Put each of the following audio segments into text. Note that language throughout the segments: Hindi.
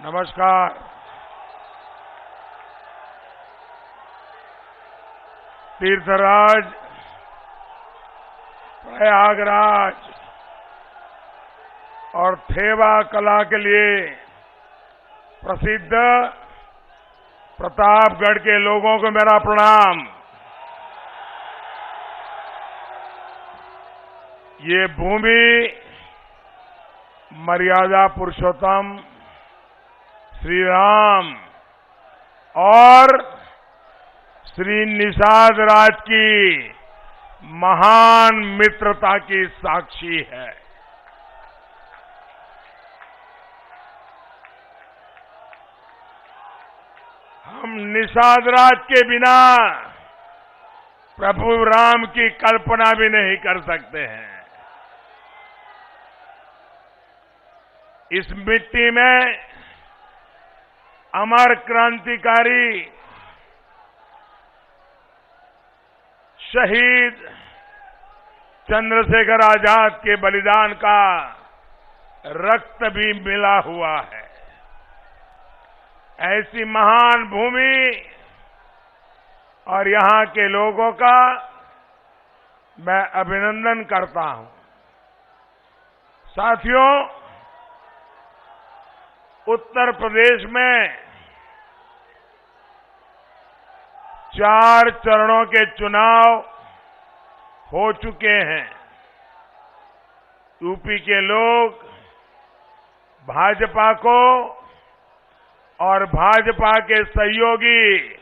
नमस्कार। तीर्थराज प्रयागराज और थेवा कला के लिए प्रसिद्ध प्रतापगढ़ के लोगों को मेरा प्रणाम। ये भूमि मर्यादा पुरुषोत्तम श्री राम और श्री निषाद राज की महान मित्रता की साक्षी है। हम निषाद राज के बिना प्रभु राम की कल्पना भी नहीं कर सकते हैं। इस मिट्टी में अमर क्रांतिकारी शहीद चंद्रशेखर आजाद के बलिदान का रक्त भी मिला हुआ है। ऐसी महान भूमि और यहां के लोगों का मैं अभिनंदन करता हूं। साथियों, उत्तर प्रदेश में 4 चरणों के चुनाव हो चुके हैं। यूपी के लोग भाजपा को और भाजपा के सहयोगी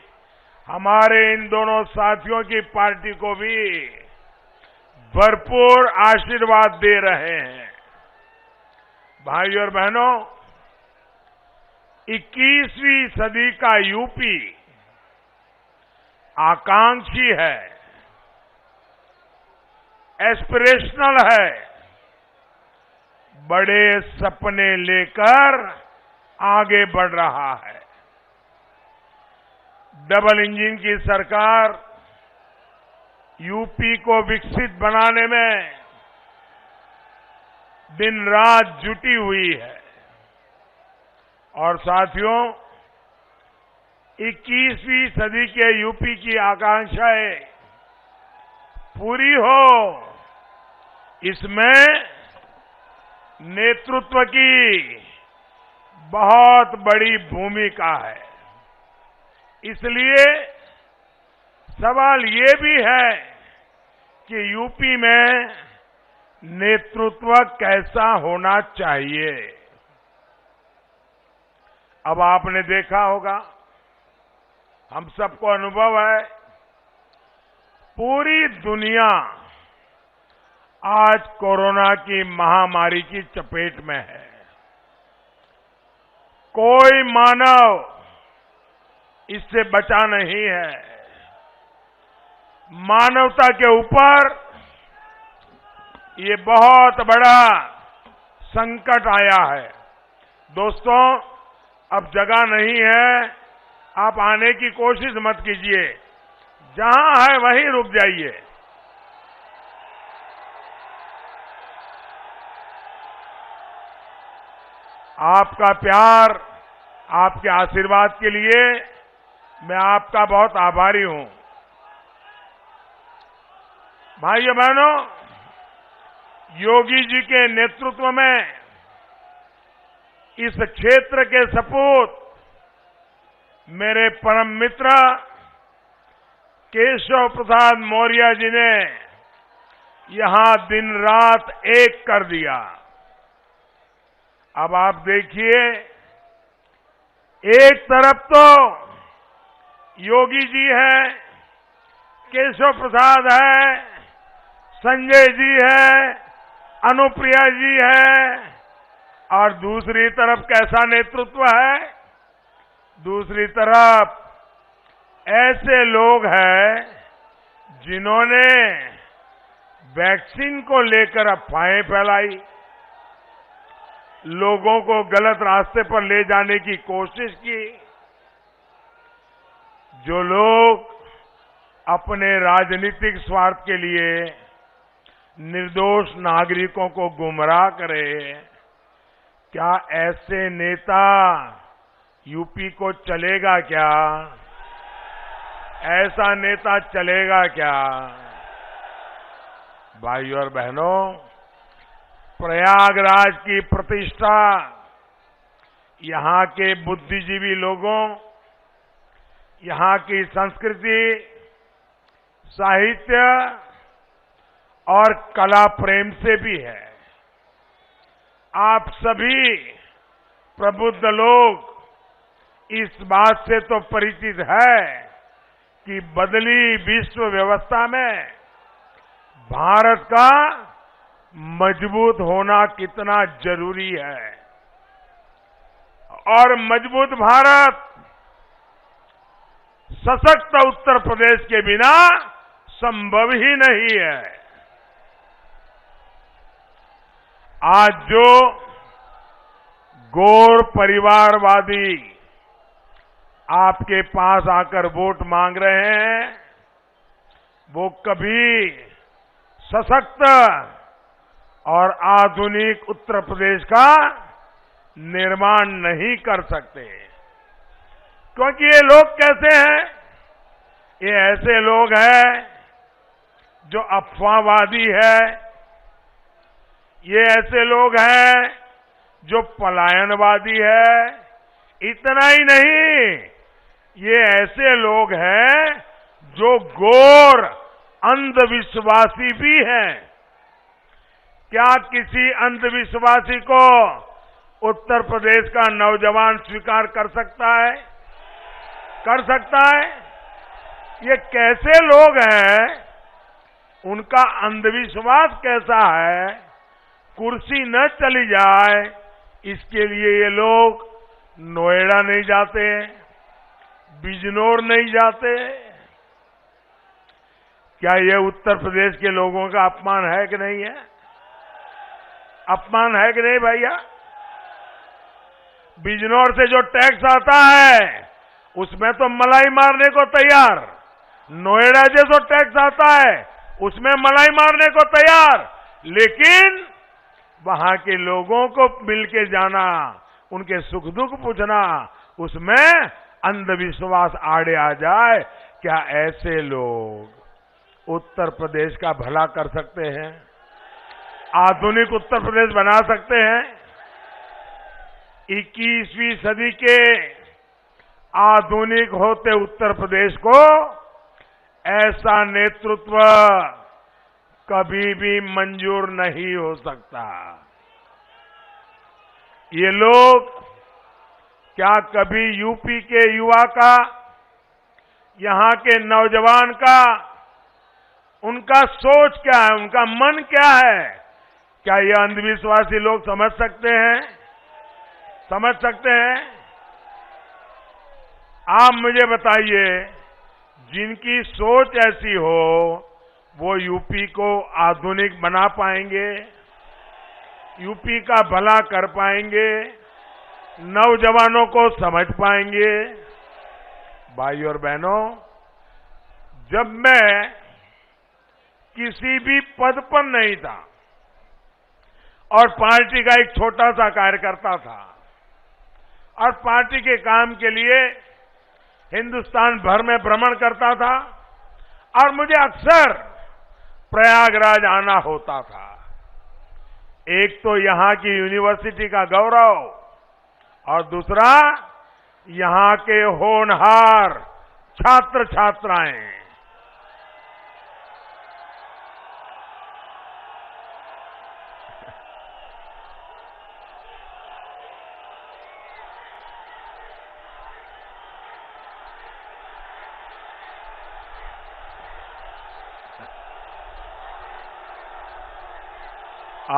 हमारे इन दोनों साथियों की पार्टी को भी भरपूर आशीर्वाद दे रहे हैं। भाइयों और बहनों, 21वीं सदी का यूपी आकांक्षी है, एस्पिरेशनल है, बड़े सपने लेकर आगे बढ़ रहा है। डबल इंजन की सरकार यूपी को विकसित बनाने में दिन रात जुटी हुई है। और साथियों, 21वीं सदी के यूपी की आकांक्षाएं पूरी हो, इसमें नेतृत्व की बहुत बड़ी भूमिका है। इसलिए सवाल ये भी है कि यूपी में नेतृत्व कैसा होना चाहिए। अब आपने देखा होगा, हम सबको अनुभव है, पूरी दुनिया आज कोरोना की महामारी की चपेट में है। कोई मानव इससे बचा नहीं है। मानवता के ऊपर ये बहुत बड़ा संकट आया है। दोस्तों, अब जगह नहीं है, आप आने की कोशिश मत कीजिए, जहां है वहीं रुक जाइए। आपका प्यार, आपके आशीर्वाद के लिए मैं आपका बहुत आभारी हूं। भाइयों बहनों, योगी जी के नेतृत्व में इस क्षेत्र के सपूत मेरे परम मित्र केशव प्रसाद मौर्य जी ने यहां दिन रात एक कर दिया। अब आप देखिए, एक तरफ तो योगी जी है, केशव प्रसाद है, संजय जी है, अनुप्रिया जी है, और दूसरी तरफ कैसा नेतृत्व है? दूसरी तरफ ऐसे लोग हैं जिन्होंने वैक्सीन को लेकर अफवाहें फैलाई, लोगों को गलत रास्ते पर ले जाने की कोशिश की। जो लोग अपने राजनीतिक स्वार्थ के लिए निर्दोष नागरिकों को गुमराह करे, क्या ऐसे नेता यूपी को चलेगा क्या? ऐसा नेता चलेगा क्या? भाइयों और बहनों, प्रयागराज की प्रतिष्ठा यहां के बुद्धिजीवी लोगों, यहां की संस्कृति, साहित्य और कला प्रेम से भी है। आप सभी प्रबुद्ध लोग इस बात से तो परिचित है कि बदली विश्व व्यवस्था में भारत का मजबूत होना कितना जरूरी है और मजबूत भारत सशक्त उत्तर प्रदेश के बिना संभव ही नहीं है। आज जो गौर परिवारवादी आपके पास आकर वोट मांग रहे हैं, वो कभी सशक्त और आधुनिक उत्तर प्रदेश का निर्माण नहीं कर सकते, क्योंकि ये लोग कैसे हैं? ये ऐसे लोग हैं जो अफवाहवादी है, ये ऐसे लोग हैं जो पलायनवादी है। इतना ही नहीं, ये ऐसे लोग हैं जो घोर अंधविश्वासी भी हैं। क्या किसी अंधविश्वासी को उत्तर प्रदेश का नौजवान स्वीकार कर सकता है? कर सकता है? ये कैसे लोग हैं? उनका अंधविश्वास कैसा है? कुर्सी न चली जाए इसके लिए ये लोग नोएडा नहीं जाते, बिजनौर नहीं जाते। क्या ये उत्तर प्रदेश के लोगों का अपमान है कि नहीं है? अपमान है कि नहीं भैया? बिजनौर से जो टैक्स आता है उसमें तो मलाई मारने को तैयार, नोएडा से जो टैक्स आता है उसमें मलाई मारने को तैयार, लेकिन वहां के लोगों को मिलके जाना, उनके सुख दुख पूछना, उसमें अंधविश्वास आड़े आ जाए। क्या ऐसे लोग उत्तर प्रदेश का भला कर सकते हैं? आधुनिक उत्तर प्रदेश बना सकते हैं? 21वीं सदी के आधुनिक होते उत्तर प्रदेश को ऐसा नेतृत्व कभी भी मंजूर नहीं हो सकता। ये लोग क्या कभी यूपी के युवा का, यहां के नौजवान का, उनका सोच क्या है, उनका मन क्या है, क्या ये अंधविश्वासी लोग समझ सकते हैं? समझ सकते हैं? आप मुझे बताइए, जिनकी सोच ऐसी हो वो यूपी को आधुनिक बना पाएंगे? यूपी का भला कर पाएंगे? नौजवानों को समझ पाएंगे? भाइयों और बहनों, जब मैं किसी भी पद पर नहीं था और पार्टी का एक छोटा सा कार्यकर्ता था और पार्टी के काम के लिए हिंदुस्तान भर में भ्रमण करता था और मुझे अक्सर प्रयागराज आना होता था। एक तो यहां की यूनिवर्सिटी का गौरव और दूसरा यहां के होनहार छात्र छात्राएं।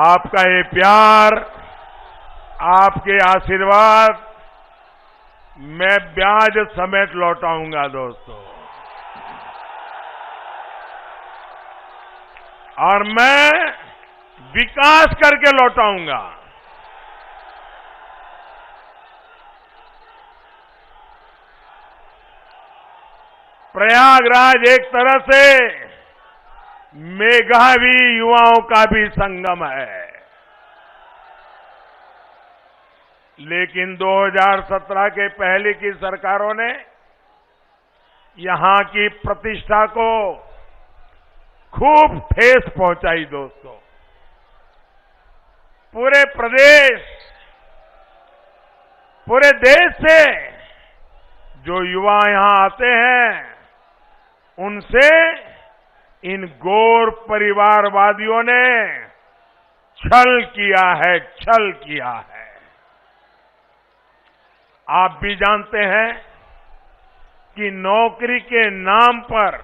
आपका ये प्यार, आपके आशीर्वाद मैं ब्याज समेत लौटाऊंगा दोस्तों, और मैं विकास करके लौटाऊंगा। प्रयागराज एक तरह से मेधावी युवाओं का भी संगम है। लेकिन 2017 के पहले की सरकारों ने यहां की प्रतिष्ठा को खूब ठेस पहुंचाई दोस्तों। पूरे प्रदेश, पूरे देश से जो युवा यहां आते हैं, उनसे इन गौर परिवारवादियों ने छल किया है, छल किया है। आप भी जानते हैं कि नौकरी के नाम पर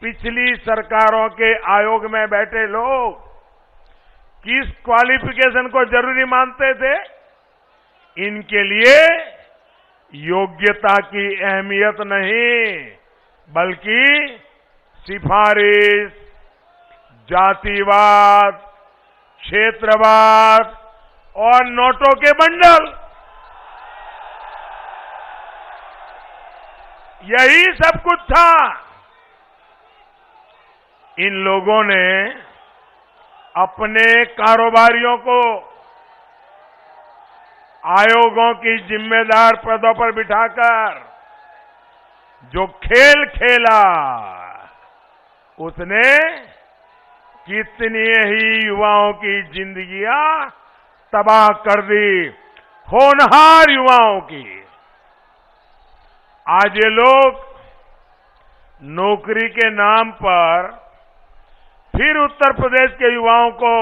पिछली सरकारों के आयोग में बैठे लोग किस क्वालिफिकेशन को जरूरी मानते थे? इनके लिए योग्यता की अहमियत नहीं, बल्कि सिफारिश, जातिवाद, क्षेत्रवाद और नोटों के बंडल, यही सब कुछ था। इन लोगों ने अपने कारोबारियों को आयोगों की जिम्मेदार पदों पर बिठाकर जो खेल खेला, उसने कितनी ही युवाओं की जिंदगियां तबाह कर दी, होनहार युवाओं की। आज ये लोग नौकरी के नाम पर फिर उत्तर प्रदेश के युवाओं को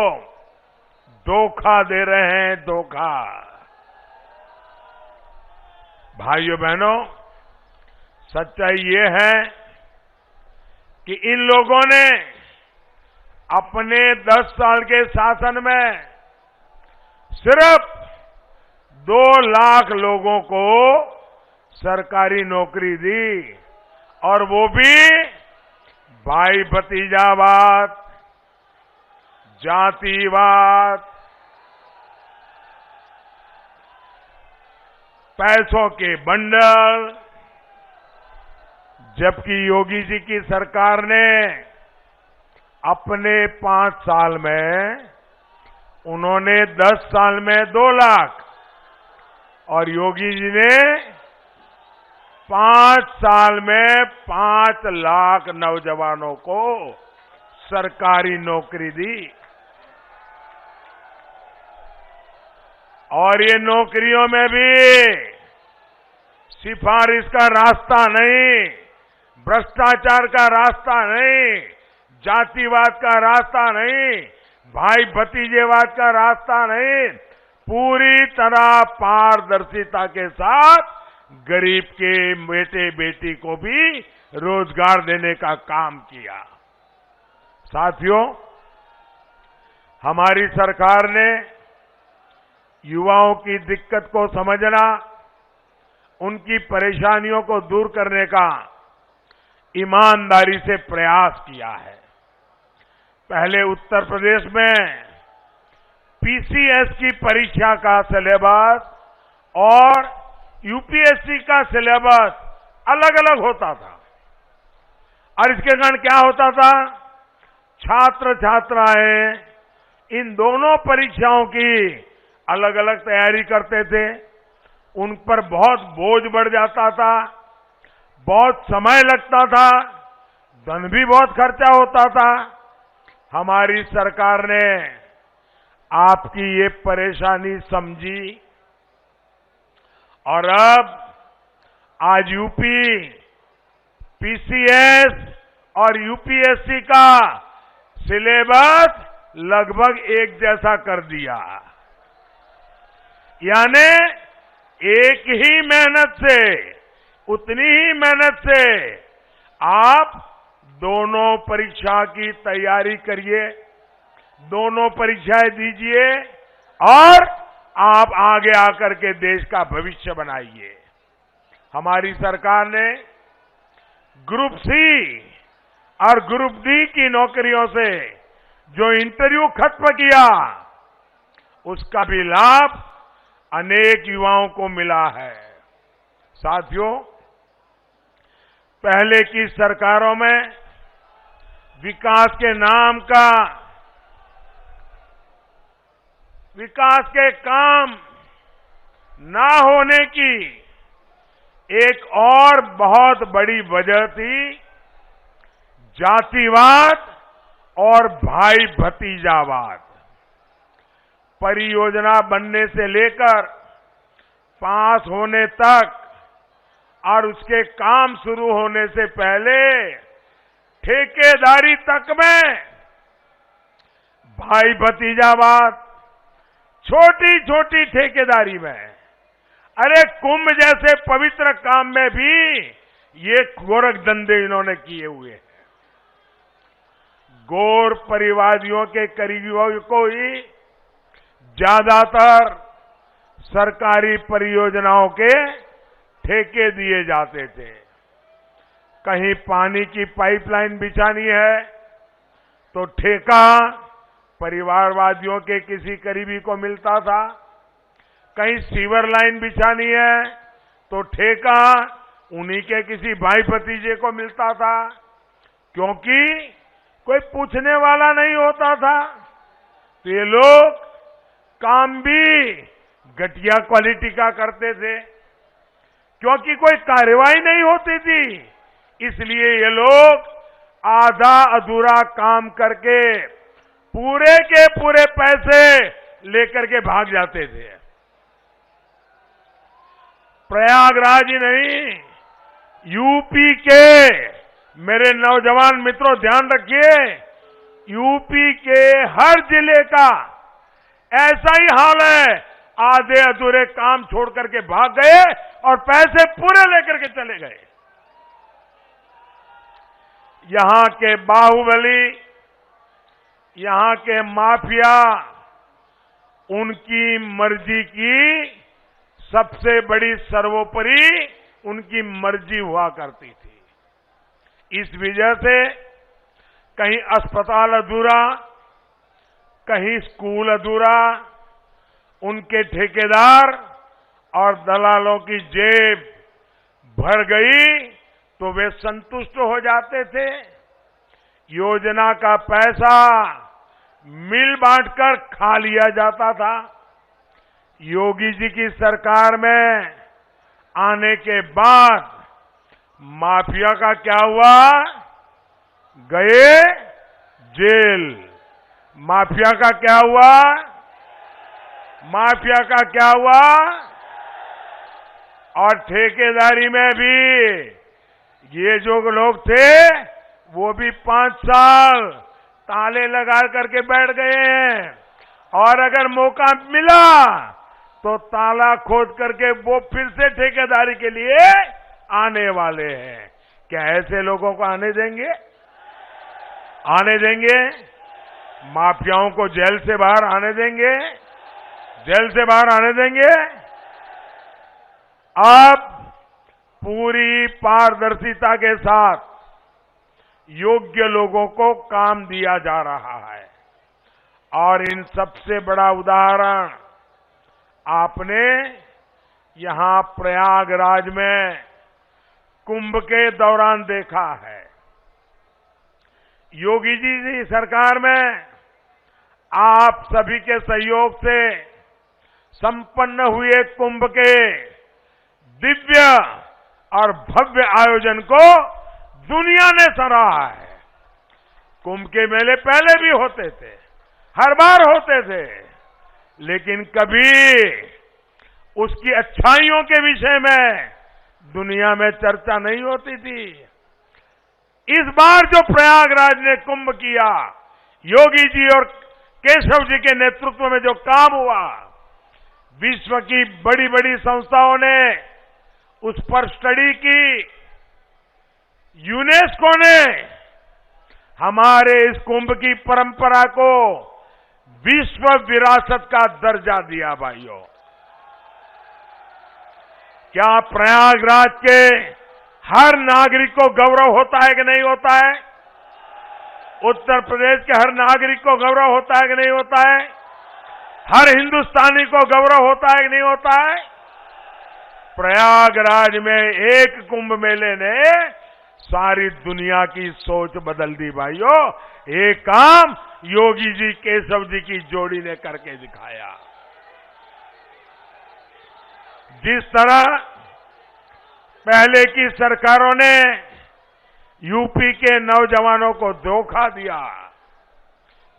धोखा दे रहे हैं, धोखा। भाइयों बहनों, सच्चाई ये है कि इन लोगों ने अपने 10 साल के शासन में सिर्फ 2 लाख लोगों को सरकारी नौकरी दी, और वो भी भाई भतीजावाद, जातिवाद, पैसों के बंडल। जबकि योगी जी की सरकार ने अपने 5 साल में, उन्होंने 10 साल में 2 लाख, और योगी जी ने 5 साल में 5 लाख नौजवानों को सरकारी नौकरी दी। और ये नौकरियों में भी सिफारिश का रास्ता नहीं, भ्रष्टाचार का रास्ता नहीं, जातिवाद का रास्ता नहीं, भाई भतीजेवाद का रास्ता नहीं, पूरी तरह पारदर्शिता के साथ गरीब के बेटे बेटी को भी रोजगार देने का काम किया। साथियों, हमारी सरकार ने युवाओं की दिक्कत को समझना, उनकी परेशानियों को दूर करने का ईमानदारी से प्रयास किया है। पहले उत्तर प्रदेश में पीसीएस की परीक्षा का सिलेबस और यूपीएससी का सिलेबस अलग अलग होता था, और इसके कारण क्या होता था? छात्र छात्राएं इन दोनों परीक्षाओं की अलग अलग तैयारी करते थे, उन पर बहुत बोझ बढ़ जाता था, बहुत समय लगता था, धन भी बहुत खर्चा होता था। हमारी सरकार ने आपकी ये परेशानी समझी, और अब आज यूपी पीसीएस और यूपीएससी का सिलेबस लगभग एक जैसा कर दिया। यानी एक ही मेहनत से, उतनी ही मेहनत से आप दोनों परीक्षा की तैयारी करिए, दोनों परीक्षाएं दीजिए, और आप आगे आकर के देश का भविष्य बनाइए। हमारी सरकार ने ग्रुप सी और ग्रुप डी की नौकरियों से जो इंटरव्यू खत्म किया, उसका भी लाभ अनेक युवाओं को मिला है। साथियों, पहले की सरकारों में विकास के नाम का, विकास के काम ना होने की एक और बहुत बड़ी वजह थी जातिवाद और भाई भतीजावाद। परियोजना बनने से लेकर पास होने तक और उसके काम शुरू होने से पहले ठेकेदारी तक में भाई भतीजावाद, छोटी छोटी ठेकेदारी में, अरे कुंभ जैसे पवित्र काम में भी ये गोरख धंधे इन्होंने किए हुए हैं। गौर परिवादियों के करीबियों को ही ज्यादातर सरकारी परियोजनाओं के ठेके दिए जाते थे। कहीं पानी की पाइपलाइन बिछानी है तो ठेका परिवारवादियों के किसी करीबी को मिलता था। कहीं सीवर लाइन बिछानी है तो ठेका उन्हीं के किसी भाई भतीजे को मिलता था, क्योंकि कोई पूछने वाला नहीं होता था। तो ये लोग काम भी घटिया क्वालिटी का करते थे, क्योंकि कोई कार्रवाई नहीं होती थी। इसलिए ये लोग आधा अधूरा काम करके पूरे के पूरे पैसे लेकर के भाग जाते थे। प्रयागराज ही नहीं, यूपी के मेरे नौजवान मित्रों ध्यान रखिए, यूपी के हर जिले का ऐसा ही हाल है। आधे अधूरे काम छोड़ करके भाग गए और पैसे पूरे लेकर के चले गए। यहां के बाहुबली, यहां के माफिया, उनकी मर्जी की सबसे बड़ी सर्वोपरि उनकी मर्जी हुआ करती थी। इस वजह से कहीं अस्पताल अधूरा, कहीं स्कूल अधूरा, उनके ठेकेदार और दलालों की जेब भर गई तो वे संतुष्ट हो जाते थे। योजना का पैसा मिल बांटकर खा लिया जाता था। योगी जी की सरकार में आने के बाद माफिया का क्या हुआ? गए जेल। माफिया का क्या हुआ? माफिया का क्या हुआ? और ठेकेदारी में भी ये जो लोग थे वो भी 5 साल ताले लगा करके बैठ गए हैं, और अगर मौका मिला तो ताला खोद करके वो फिर से ठेकेदारी के लिए आने वाले हैं। क्या ऐसे लोगों को आने देंगे? आने देंगे? माफियाओं को जेल से बाहर आने देंगे? जेल से बाहर आने देंगे? अब पूरी पारदर्शिता के साथ योग्य लोगों को काम दिया जा रहा है। और इन सबसे बड़ा उदाहरण आपने यहां प्रयागराज में कुंभ के दौरान देखा है। योगी जी की सरकार में आप सभी के सहयोग से संपन्न हुए कुंभ के दिव्य और भव्य आयोजन को दुनिया ने सराहा है। कुंभ के मेले पहले भी होते थे, हर बार होते थे, लेकिन कभी उसकी अच्छाइयों के विषय में दुनिया में चर्चा नहीं होती थी। इस बार जो प्रयागराज ने कुंभ किया, योगी जी और केशव जी के नेतृत्व में जो काम हुआ, विश्व की बड़ी बड़ी संस्थाओं ने उस पर स्टडी की। यूनेस्को ने हमारे इस कुंभ की परंपरा को विश्व विरासत का दर्जा दिया। भाइयों, क्या प्रयागराज के हर नागरिक को गौरव होता है कि नहीं होता है? उत्तर प्रदेश के हर नागरिक को गौरव होता है कि नहीं होता है? हर हिंदुस्तानी को गौरव होता है कि नहीं होता है? प्रयागराज में एक कुंभ मेले ने सारी दुनिया की सोच बदल दी। भाइयों, एक काम योगी जी केशव जी की जोड़ी ने करके दिखाया। जिस तरह पहले की सरकारों ने यूपी के नौजवानों को धोखा दिया,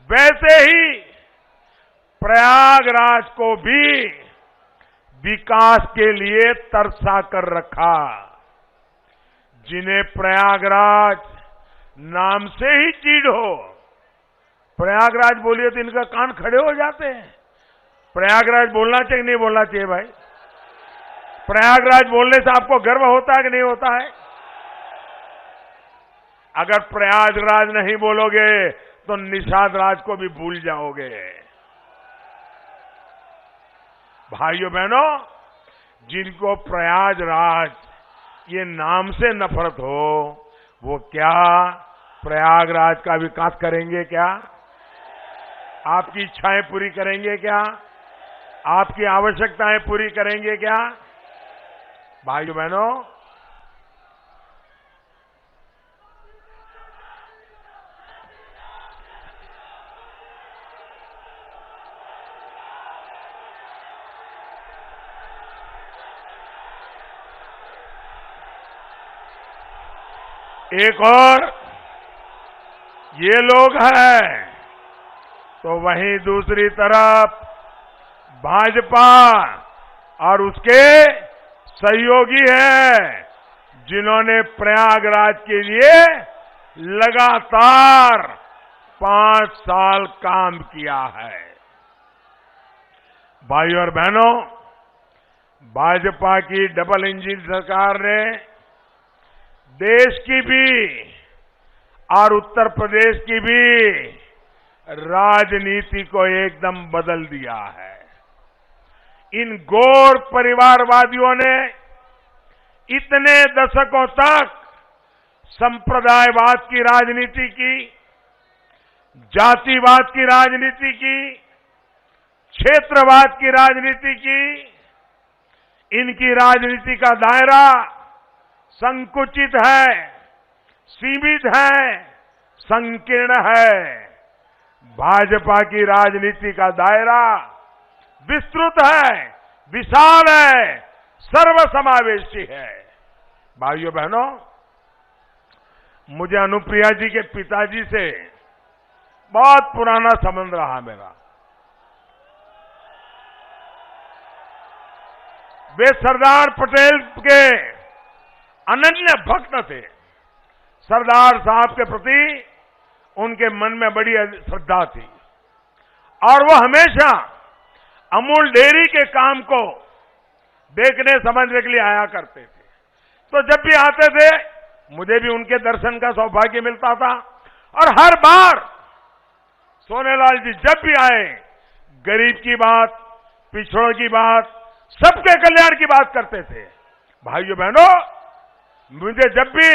वैसे ही प्रयागराज को भी विकास के लिए तरसा कर रखा। जिन्हें प्रयागराज नाम से ही चीड़ हो, प्रयागराज बोलिए तो इनका कान खड़े हो जाते हैं। प्रयागराज बोलना चाहिए नहीं बोलना चाहिए भाई? प्रयागराज बोलने से आपको गर्व होता है कि नहीं होता है? अगर प्रयागराज नहीं बोलोगे तो निषाद राज को भी भूल जाओगे। भाइयों बहनों, जिनको प्रयागराज ये नाम से नफरत हो, वो क्या प्रयागराज का विकास करेंगे? क्या आपकी इच्छाएं पूरी करेंगे? क्या आपकी आवश्यकताएं पूरी करेंगे? क्या भाइयों बहनों, एक और ये लोग हैं, तो वहीं दूसरी तरफ भाजपा और उसके सहयोगी हैं, जिन्होंने प्रयागराज के लिए लगातार 5 साल काम किया है। भाइयों और बहनों, भाजपा की डबल इंजन सरकार ने देश की भी और उत्तर प्रदेश की भी राजनीति को एकदम बदल दिया है। इन गौर परिवारवादियों ने इतने दशकों तक संप्रदायवाद की राजनीति की, जातिवाद की राजनीति की, क्षेत्रवाद की राजनीति की। इनकी राजनीति का दायरा संकुचित है, सीमित है, संकीर्ण है। भाजपा की राजनीति का दायरा विस्तृत है, विशाल है, सर्वसमावेशी है। भाइयों बहनों, मुझे अनुप्रिया जी के पिताजी से बहुत पुराना संबंध रहा मेरा। वे सरदार पटेल के अनन्य भक्त थे। सरदार साहब के प्रति उनके मन में बड़ी श्रद्धा थी और वो हमेशा अमूल डेयरी के काम को देखने समझने के लिए आया करते थे। तो जब भी आते थे, मुझे भी उनके दर्शन का सौभाग्य मिलता था और हर बार सोनेलाल जी जब भी आए, गरीब की बात, पिछड़ों की बात, सबके कल्याण की बात करते थे। भाइयों बहनों, मुझे जब भी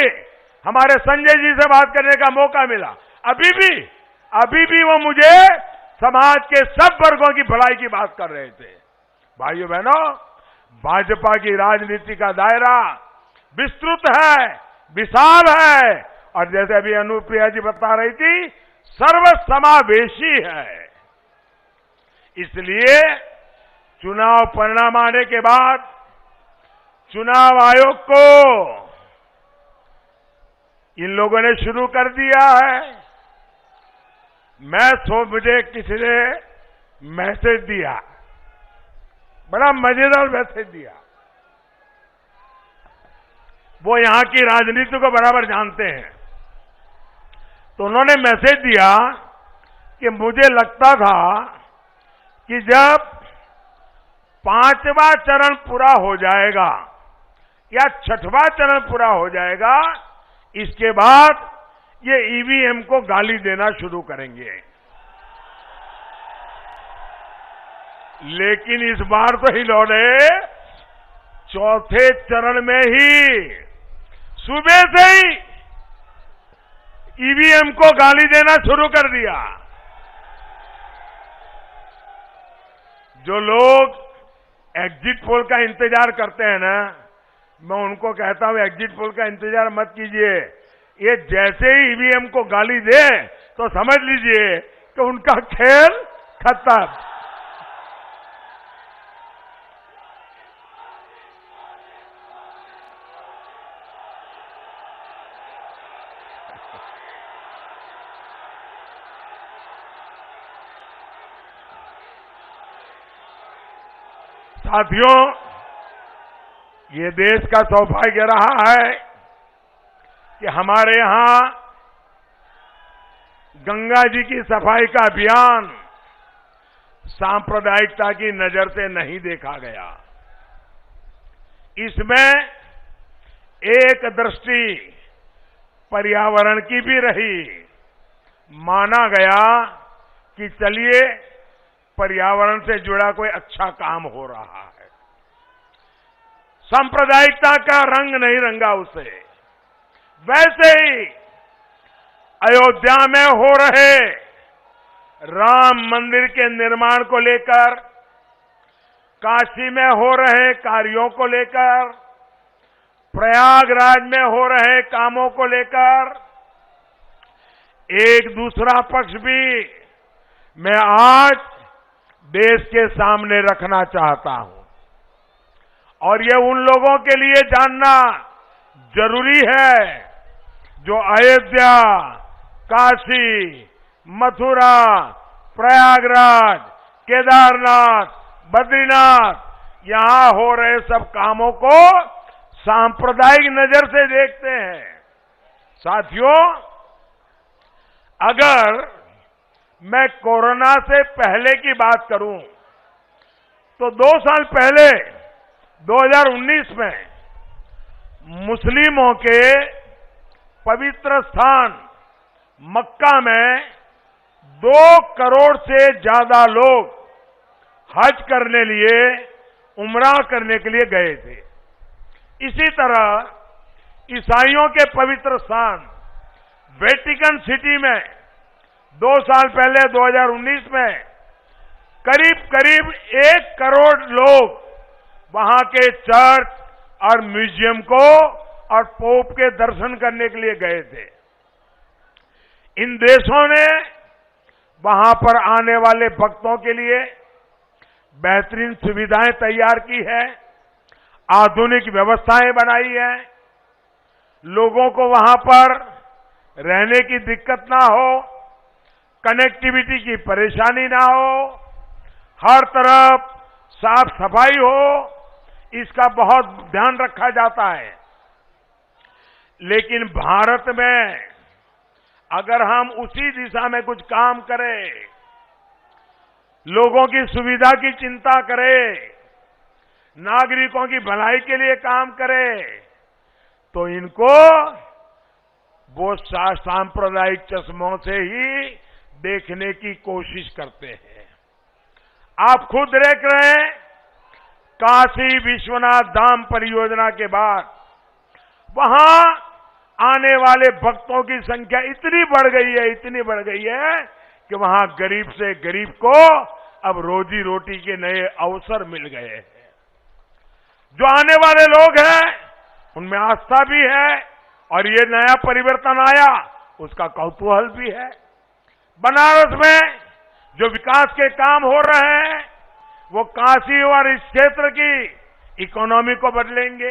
हमारे संजय जी से बात करने का मौका मिला, अभी भी वो मुझे समाज के सब वर्गों की भलाई की बात कर रहे थे। भाइयों बहनों, भाजपा की राजनीति का दायरा विस्तृत है, विशाल है और जैसे अभी अनुप्रिया जी बता रही थी, सर्वसमावेशी है। इसलिए चुनाव परिणाम आने के बाद चुनाव आयोग को इन लोगों ने शुरू कर दिया है। मुझे किसी ने मैसेज दिया, बड़ा मजेदार मैसेज दिया। वो यहां की राजनीति को बराबर जानते हैं। तो उन्होंने मैसेज दिया कि मुझे लगता था कि जब 5वां चरण पूरा हो जाएगा या 6वां चरण पूरा हो जाएगा, इसके बाद ये ईवीएम को गाली देना शुरू करेंगे। लेकिन इस बार तो इन्होंने 4थे चरण में ही सुबह से ही ईवीएम को गाली देना शुरू कर दिया। जो लोग एग्जिट पोल का इंतजार करते हैं ना, मैं उनको कहता हूं एग्जिट पोल का इंतजार मत कीजिए। ये जैसे ही ईवीएम को गाली दे तो समझ लीजिए कि उनका खेल खत्म। साथियों, ये देश का सौभाग्य रहा है कि हमारे यहां गंगा जी की सफाई का अभियान सांप्रदायिकता की नजर से नहीं देखा गया। इसमें एक दृष्टि पर्यावरण की भी रही। माना गया कि चलिए पर्यावरण से जुड़ा कोई अच्छा काम हो रहा है। सांप्रदायिकता का रंग नहीं रंगा उसे। वैसे ही अयोध्या में हो रहे राम मंदिर के निर्माण को लेकर, काशी में हो रहे कार्यों को लेकर, प्रयागराज में हो रहे कामों को लेकर एक दूसरा पक्ष भी मैं आज देश के सामने रखना चाहता हूं। और ये उन लोगों के लिए जानना जरूरी है जो अयोध्या, काशी, मथुरा, प्रयागराज, केदारनाथ, बद्रीनाथ यहां हो रहे सब कामों को सांप्रदायिक नजर से देखते हैं। साथियों, अगर मैं कोरोना से पहले की बात करूं तो 2 साल पहले 2019 में मुस्लिमों के पवित्र स्थान मक्का में 2 करोड़ से ज्यादा लोग हज करने लिए, उम्रा करने के लिए गए थे। इसी तरह ईसाइयों के पवित्र स्थान वेटिकन सिटी में 2 साल पहले 2019 में करीब 1 करोड़ लोग वहां के चर्च और म्यूजियम को और पोप के दर्शन करने के लिए गए थे। इन देशों ने वहां पर आने वाले भक्तों के लिए बेहतरीन सुविधाएं तैयार की है, आधुनिक व्यवस्थाएं बनाई है, लोगों को वहां पर रहने की दिक्कत ना हो, कनेक्टिविटी की परेशानी ना हो, हर तरफ साफ सफाई हो, इसका बहुत ध्यान रखा जाता है। लेकिन भारत में अगर हम उसी दिशा में कुछ काम करें, लोगों की सुविधा की चिंता करें, नागरिकों की भलाई के लिए काम करें, तो इनको वो सांप्रदायिक चश्मों से ही देखने की कोशिश करते हैं। आप खुद देख रहे हैं, काशी विश्वनाथ धाम परियोजना के बाद वहां आने वाले भक्तों की संख्या इतनी बढ़ गई है कि वहां गरीब से गरीब को अब रोजी रोटी के नए अवसर मिल गए हैं। जो आने वाले लोग हैं उनमें आस्था भी है और ये नया परिवर्तन आया उसका कौतूहल भी है। बनारस में जो विकास के काम हो रहे हैं वो काशी और इस क्षेत्र की इकोनॉमी को बदलेंगे।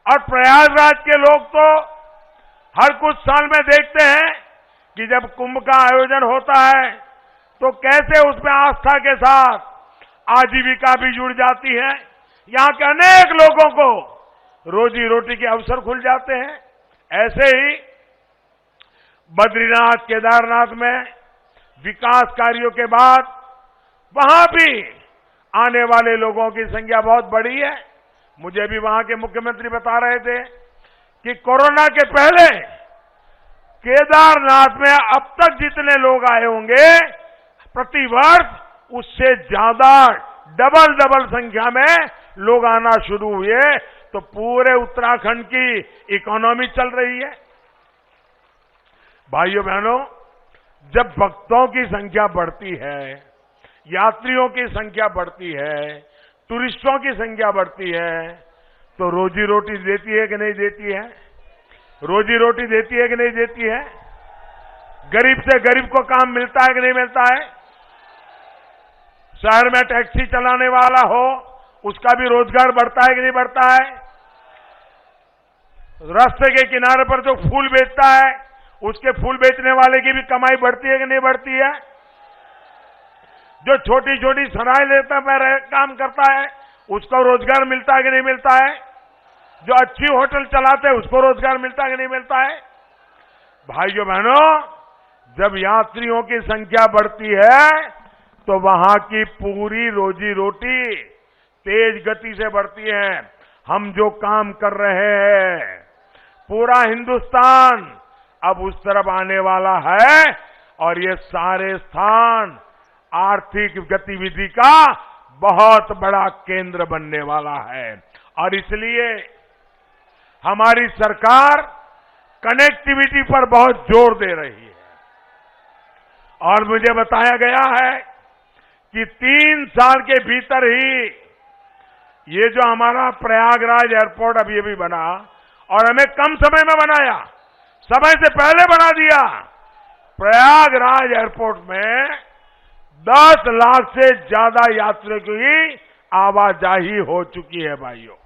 और प्रयागराज के लोग तो हर कुछ साल में देखते हैं कि जब कुंभ का आयोजन होता है तो कैसे उसमें आस्था के साथ आजीविका भी जुड़ जाती है। यहां के अनेक लोगों को रोजी रोटी के अवसर खुल जाते हैं। ऐसे ही बद्रीनाथ, केदारनाथ में विकास कार्यों के बाद वहां भी आने वाले लोगों की संख्या बहुत बढ़ी है। मुझे भी वहां के मुख्यमंत्री बता रहे थे कि कोरोना के पहले केदारनाथ में अब तक जितने लोग आए होंगे प्रति वर्ष उससे ज्यादा डबल संख्या में लोग आना शुरू हुए। तो पूरे उत्तराखंड की इकोनॉमी चल रही है। भाइयों बहनों, जब भक्तों की संख्या बढ़ती है, यात्रियों की संख्या बढ़ती है, टूरिस्टों की संख्या बढ़ती है, तो रोजी रोटी देती है कि नहीं देती है? रोजी रोटी देती है कि नहीं देती है? गरीब से गरीब को काम मिलता है कि नहीं मिलता है? शहर में टैक्सी चलाने वाला हो उसका भी रोजगार बढ़ता है कि नहीं बढ़ता है? रास्ते के किनारे पर जो फूल बेचता है उसके फूल बेचने वाले की भी कमाई बढ़ती है कि नहीं बढ़ती है? जो छोटी छोटी सराय लेता है काम करता है उसको रोजगार मिलता है कि नहीं मिलता है? जो अच्छी होटल चलाते हैं उसको रोजगार मिलता है कि नहीं मिलता है? भाइयों बहनों, जब यात्रियों की संख्या बढ़ती है तो वहां की पूरी रोजी रोटी तेज गति से बढ़ती है। हम जो काम कर रहे हैं पूरा हिंदुस्तान अब उस तरफ आने वाला है और ये सारे स्थान आर्थिक गतिविधि का बहुत बड़ा केंद्र बनने वाला है। और इसलिए हमारी सरकार कनेक्टिविटी पर बहुत जोर दे रही है। और मुझे बताया गया है कि 3 साल के भीतर ही ये जो हमारा प्रयागराज एयरपोर्ट अभी बना, और हमें कम समय में बनाया, समय से पहले बना दिया। प्रयागराज एयरपोर्ट में 10 लाख से ज्यादा यात्रियों की आवाजाही हो चुकी है। भाइयों,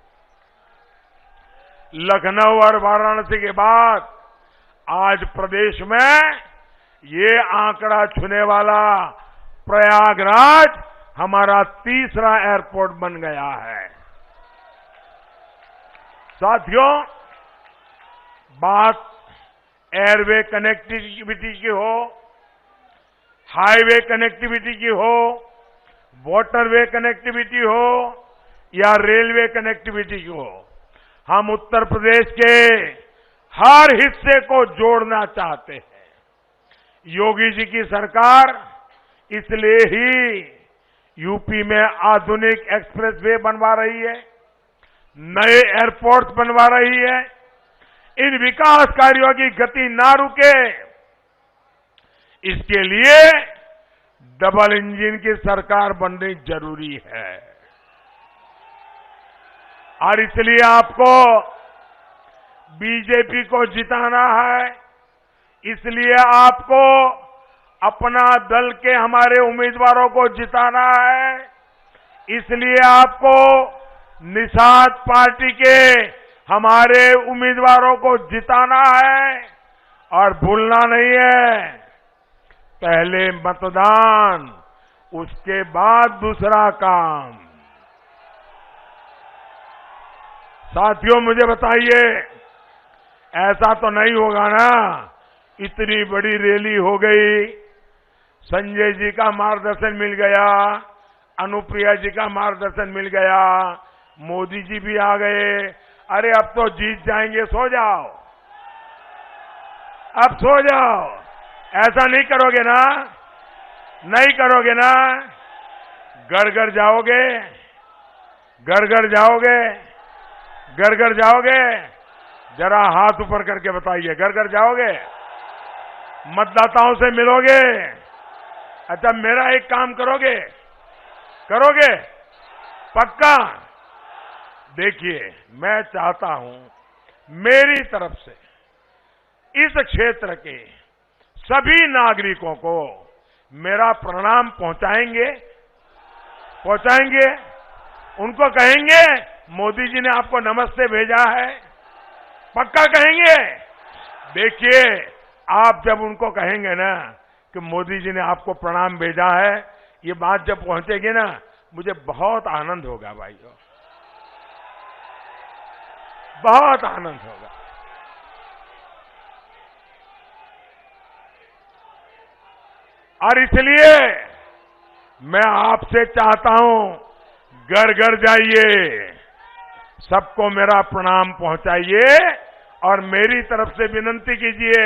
लखनऊ और वाराणसी के बाद आज प्रदेश में ये आंकड़ा छूने वाला प्रयागराज हमारा तीसरा एयरपोर्ट बन गया है। साथियों, बात एयरवे कनेक्टिविटी की हो, हाईवे कनेक्टिविटी की हो, वाटरवे कनेक्टिविटी हो या रेलवे कनेक्टिविटी की हो, हम उत्तर प्रदेश के हर हिस्से को जोड़ना चाहते हैं। योगी जी की सरकार इसलिए ही यूपी में आधुनिक एक्सप्रेसवे बनवा रही है, नए एयरपोर्ट्स बनवा रही है। इन विकास कार्यों की गति ना रुके, इसके लिए डबल इंजन की सरकार बननी जरूरी है। और इसलिए आपको बीजेपी को जिताना है, इसलिए आपको अपना दल के हमारे उम्मीदवारों को जिताना है, इसलिए आपको निषाद पार्टी के हमारे उम्मीदवारों को जिताना है। और भूलना नहीं है, पहले मतदान, उसके बाद दूसरा काम। साथियों, मुझे बताइए, ऐसा तो नहीं होगा ना, इतनी बड़ी रैली हो गई, संजय जी का मार्गदर्शन मिल गया, अनुप्रिया जी का मार्गदर्शन मिल गया, मोदी जी भी आ गए, अरे अब तो जीत जाएंगे, सो जाओ, अब सो जाओ। ऐसा नहीं करोगे ना, नहीं करोगे ना, घर घर जाओगे, घर घर जाओगे, घर घर जाओगे, जरा हाथ ऊपर करके बताइए, घर घर जाओगे, मतदाताओं से मिलोगे। अच्छा, मेरा एक काम करोगे, करोगे पक्का? देखिए, मैं चाहता हूं मेरी तरफ से इस क्षेत्र के सभी नागरिकों को मेरा प्रणाम पहुंचाएंगे, पहुंचाएंगे, उनको कहेंगे मोदी जी ने आपको नमस्ते भेजा है, पक्का कहेंगे? देखिए, आप जब उनको कहेंगे ना कि मोदी जी ने आपको प्रणाम भेजा है, ये बात जब पहुंचेगी ना, मुझे बहुत आनंद होगा भाइयों, बहुत आनंद होगा। और इसलिए मैं आपसे चाहता हूं, घर घर जाइए, सबको मेरा प्रणाम पहुंचाइए और मेरी तरफ से विनती कीजिए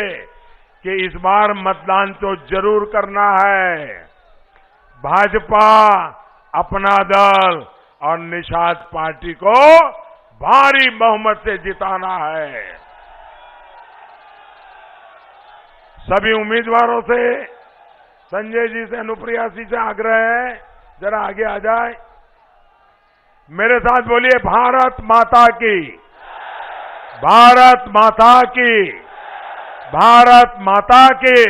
कि इस बार मतदान तो जरूर करना है। भाजपा, अपना दल और निषाद पार्टी को भारी बहुमत से जिताना है। सभी उम्मीदवारों से, संजय जी से, अनुप्रिया जी से आग्रह है, जरा आगे आ जाए, मेरे साथ बोलिए, भारत माता की, भारत माता की, भारत माता की।